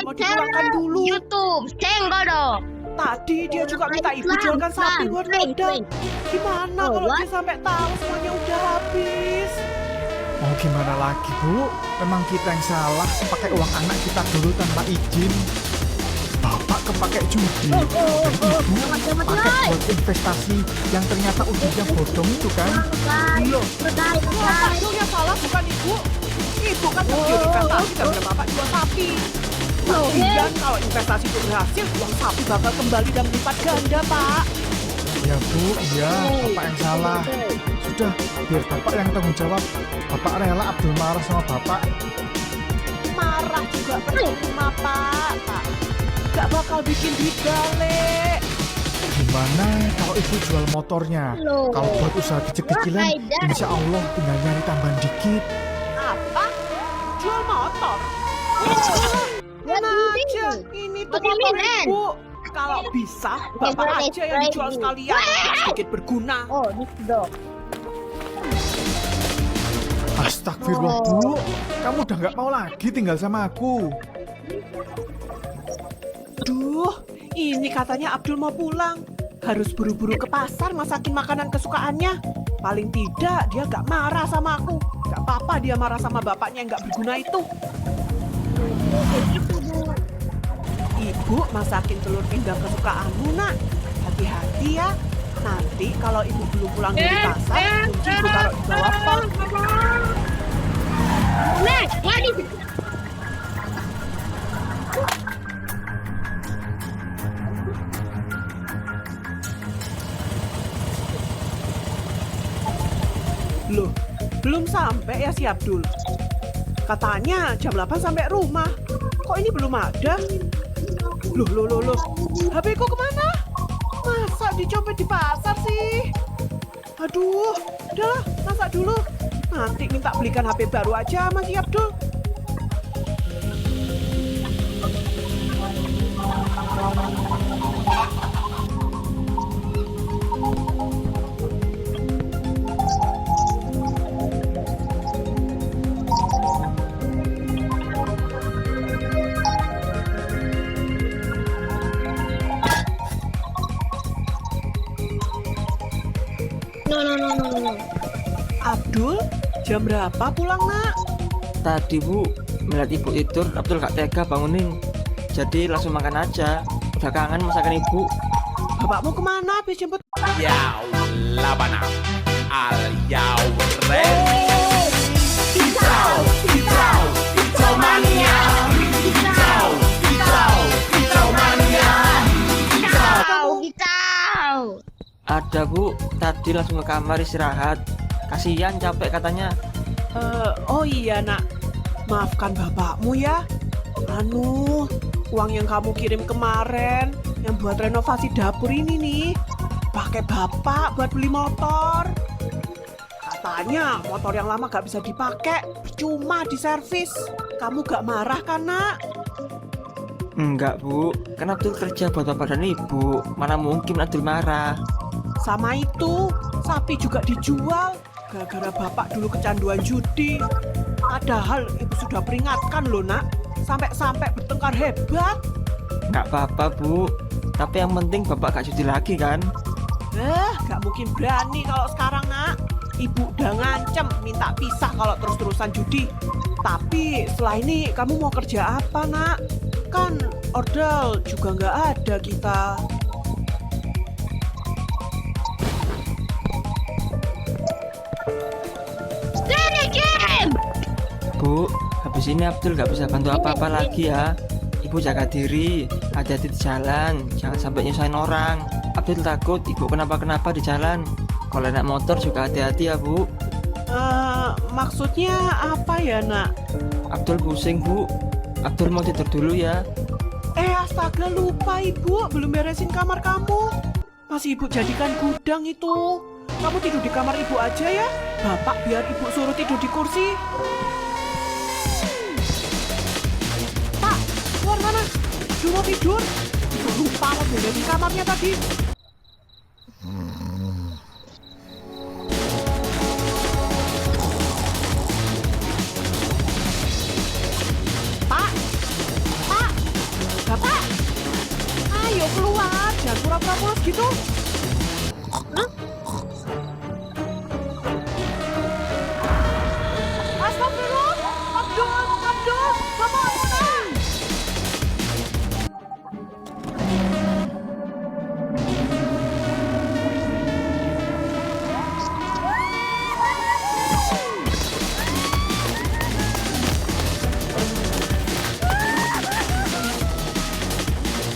mau dipulangkan dulu. YouTube, senggol dong. Tadi dia juga minta ibu jualkan sapi buat modal. Gimana kalau dia sampai tahu semuanya udah habis? Mau gimana lagi, Bu? Memang kita yang salah pakai uang anak kita dulu tanpa izin. Bapak kepake judi dan ibu pakai buat investasi yang ternyata ujungnya bodong itu kan? Loh, bapak dong yang salah bukan ibu. Ibu kan terjadi investasi karena bapak jual sapi. Dan kalau investasi itu berhasil, uang sapi bakal kembali dan berlipat ganda, Pak. Ya Bu, iya, Bapak yang salah. Sudah, biar Bapak yang tanggung jawab. Bapak rela Abdul marah sama Bapak. Marah juga percuma, Pak. Gak bakal bikin duit balik. Gimana kalau ibu jual motornya? Kalau buat usaha kecil-kecilan, insya Allah tinggal nyari tambahan dikit. Apa? Jual motor? Mana aja? Ini tuh motor ibu. Kalau bisa, bapak aja yang dijual sekalian. Sedikit berguna. Oh, gitu dong. Astagfirullah, Bu. Kamu udah gak mau lagi tinggal sama aku. Duh, ini katanya Abdul mau pulang. Harus buru-buru ke pasar masakin makanan kesukaannya. Paling tidak dia gak marah sama aku. Gak apa-apa dia marah sama bapaknya yang gak berguna itu. Ibu masakin telur pinggang kesukaanmu, Nak. Hati-hati ya. Nanti kalau ibu belum pulang dari pasar, kunci ibu taruh di bawah pot. Nek, waduh. Loh, belum sampai ya si Abdul. Katanya jam 8 sampai rumah. Kok ini belum ada? Loh. HP ku kemana? Masa dicopet di pasar sih? Aduh, udah masak dulu. Nanti minta belikan HP baru aja sama si Abdul. No. Abdul, jam berapa pulang, Nak? Tadi Bu, melihat ibu tidur, Abdul gak tega bangunin. Jadi langsung makan aja. Udah kangen masakan ibu. Bapakmu kemana habis jemput? Yau labana al yau ren. Kicau mania. Kicau mania. Kicau. Ada Bu, tadi langsung ke kamar istirahat. Kasihan capek katanya. Oh iya, Nak. Maafkan bapakmu ya. Uang yang kamu kirim kemarin yang buat renovasi dapur ini nih, pakai bapak buat beli motor. Katanya motor yang lama gak bisa dipakai, cuma diservis. Kamu gak marah kan, Nak? Enggak Bu, kan Abdul kerja buat bapak dan ibu. Mana mungkin Abdul marah. Sama itu, sapi juga dijual gara-gara bapak dulu kecanduan judi. Padahal ibu sudah peringatkan loh, Nak. Sampai-sampai bertengkar hebat. Enggak apa-apa Bu, tapi yang penting bapak gak judi lagi kan. Gak mungkin berani kalau sekarang, Nak. Ibu udah ngancem minta pisah kalau terus-terusan judi. Tapi setelah ini kamu mau kerja apa, Nak? Kan ordal juga nggak ada kita. Bu, habis ini Abdul gak bisa bantu apa-apa lagi ya. Ibu jaga diri, hati-hati di jalan, jangan sampai nyusahin orang. Abdul takut ibu kenapa-kenapa di jalan. Kalau naik motor juga hati-hati ya Bu. Maksudnya apa ya, Nak? Abdul pusing Bu. Abdul mau tidur dulu ya. Astaga, lupa ibu, belum beresin kamar kamu. Masih ibu jadikan gudang itu. Kamu tidur di kamar ibu aja ya. Bapak biar ibu suruh tidur di kursi. Pak, keluar mana? Dulu mau tidur. Ibu lupa mau beresin kamarnya tadi. Pak, keluar, jangan pura-pura polos gitu. Astagfirullah, Abdul, Bapak Mona.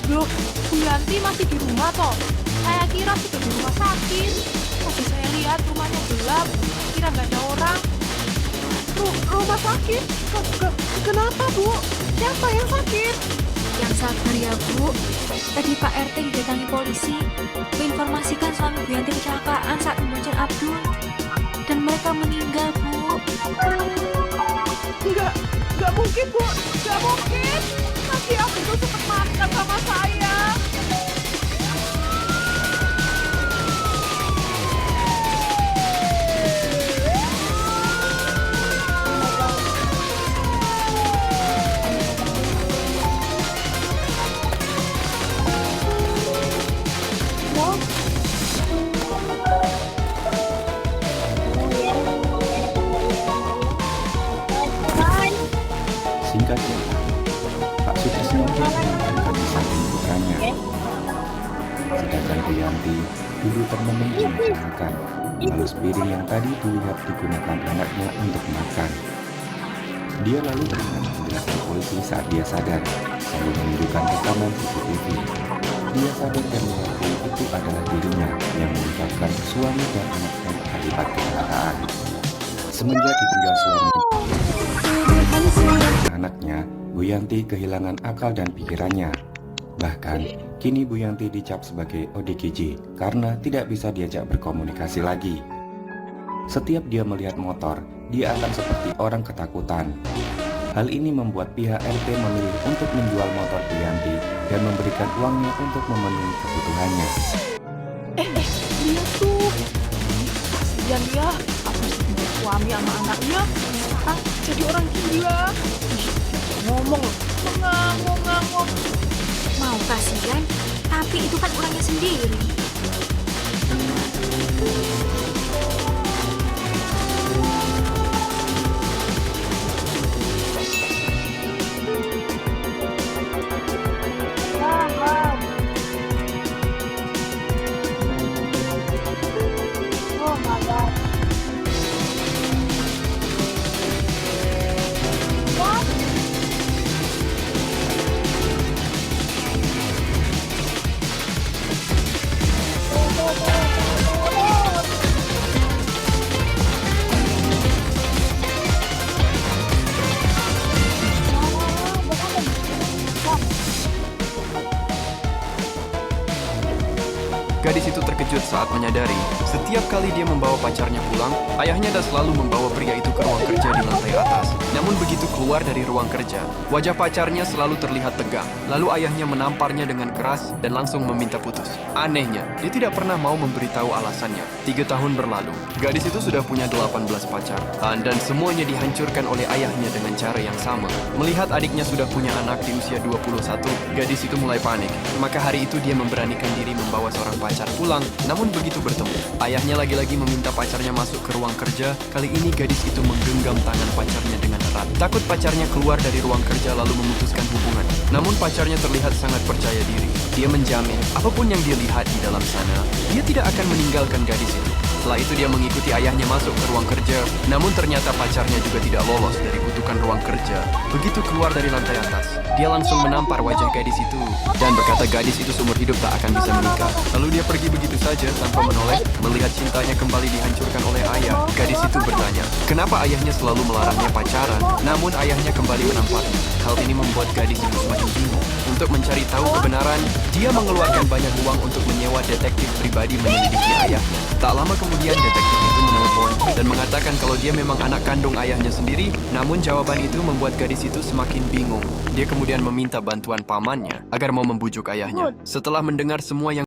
Loh, Bu Yanti masih di rumah toh? Saya kira sudah di rumah sakit. Tadi saya lihat rumahnya gelap, kira nggak ada orang. Rumah sakit? Kenapa, Bu? Siapa yang sakit? Yang sabar ya Bu. Tadi Pak RT didatangi polisi menginformasikan suami Bu Yanti kecelakaan saat membonceng Abdul. Dan mereka meninggal Bu. Enggak mungkin, Bu. Enggak mungkin. Nanti aku itu sempat makan sama saya. Singkatnya, Pak Sutrisno meninggalkan di samping putranya. Sedangkan Bu Yanti dulu termenung makan, lalu piring yang tadi terlihat digunakan anaknya untuk makan. Dia lalu teringat menjelaskan polisi saat dia sadar, lalu menunjukkan rekaman CCTV. Dia sadar dan mengakui itu adalah dirinya yang menyebabkan suami dan anaknya terlibat kecelakaan. Semenjak ditinggal suami anaknya, Bu Yanti kehilangan akal dan pikirannya. Bahkan, kini Bu Yanti dicap sebagai ODGJ karena tidak bisa diajak berkomunikasi lagi. Setiap dia melihat motor, dia akan seperti orang ketakutan. Hal ini membuat pihak RT memilih untuk menjual motor Bu Yanti dan memberikan uangnya untuk memenuhi kebutuhannya. Lihat tuh. Kasihan ya, habis ditinggal suami sama anaknya, sekarang jadi orang gila. Ngomong, ngomong. Mau kasihan, tapi itu kan orangnya sendiri. Oh my god. Gadis itu terkejut saat menyadari setiap kali dia membawa pacarnya pulang, ayahnya dah selalu membawa pria itu ke ruang kerja di lantai atas. Namun begitu keluar dari ruang kerja, wajah pacarnya selalu terlihat tegang. Lalu ayahnya menamparnya dengan keras dan langsung meminta putus. Anehnya, dia tidak pernah mau memberitahu alasannya. 3 tahun berlalu, gadis itu sudah punya 18 pacar. Dan semuanya dihancurkan oleh ayahnya dengan cara yang sama. Melihat adiknya sudah punya anak di usia 21, gadis itu mulai panik. Maka hari itu dia memberanikan diri membawa seorang pacar pulang. Namun begitu bertemu, ayahnya lagi-lagi meminta pacarnya masuk ke ruang kerja. Kali ini gadis itu menggenggam tangan pacarnya dengan erat. Takut pacarnya keluar dari ruang kerja lalu memutuskan hubungan. Namun pacarnya terlihat sangat percaya diri. Dia menjamin apapun yang dia lihat di dalam sana, dia tidak akan meninggalkan gadis itu. Setelah itu dia mengikuti ayahnya masuk ke ruang kerja. Namun ternyata pacarnya juga tidak lolos dari kutukan ruang kerja. Begitu keluar dari lantai atas, dia langsung menampar wajah gadis itu dan berkata gadis itu seumur hidup tak akan bisa menikah. Lalu dia pergi begitu saja tanpa menoleh. Melihat cintanya kembali dihancurkan oleh ayah, gadis itu bertanya, kenapa ayahnya selalu melarangnya pacaran, namun ayahnya kembali menamparnya. Hal ini membuat gadis itu semakin bingung. Untuk mencari tahu kebenaran, dia mengeluarkan banyak uang untuk menyewa detektif pribadi menyelidiki ayahnya. Tak lama kemudian detektif itu menelpon dan mengatakan kalau dia memang anak kandung ayahnya sendiri. Namun jawaban itu membuat gadis itu semakin bingung. Dia kemudian meminta bantuan pamannya agar mau membujuk ayahnya. Setelah mendengar semua yang